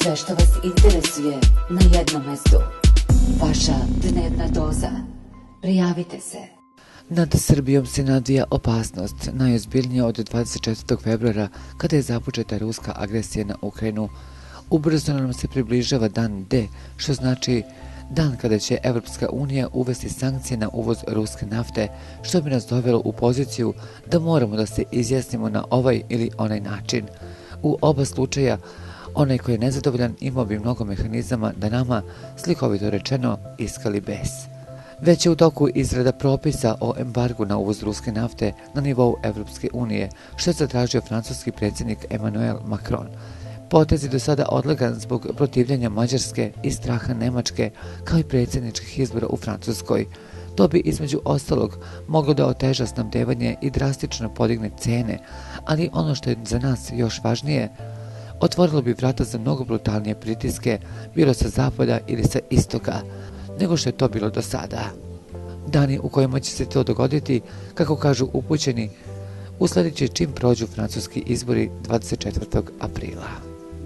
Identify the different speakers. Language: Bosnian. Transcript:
Speaker 1: Sve što vas interesuje na jednom mestu. Vaša dnevna doza. Prijavite se.
Speaker 2: Nad Srbijom se nadvija opasnost, najozbiljnija od 24. februara kada je započeta ruska agresija na Ukrajinu. Ubrzo nam se približava dan D, što znači dan kada će Evropska unija uvesti sankcije na uvoz ruske nafte, što bi nas dovelo u poziciju da moramo da se izjasnimo na ovaj ili onaj način. U oba slučaja, onaj koji je nezadovoljan imao bi mnogo mehanizama da nama, slikovito rečeno, iskali bes. Već je u toku izrada propisa o embargu na uvoz ruske nafte na nivou Evropske unije, što je zatražio francuski predsjednik Emmanuel Macron. Potez je do sada odlagan zbog protivljenja Mađarske i straha Nemačke, kao i predsjedničkih izbora u Francuskoj. To bi između ostalog moglo da oteža snabdevanje i drastično podigne cene, ali ono što je za nas još važnije, otvorilo bi vrata za mnogo brutalnije pritiske, bilo sa zapada ili sa istoka, nego što je to bilo do sada. Dani u kojima će se to dogoditi, kako kažu upućeni, usledit će čim prođu francuski izbori 24. aprila.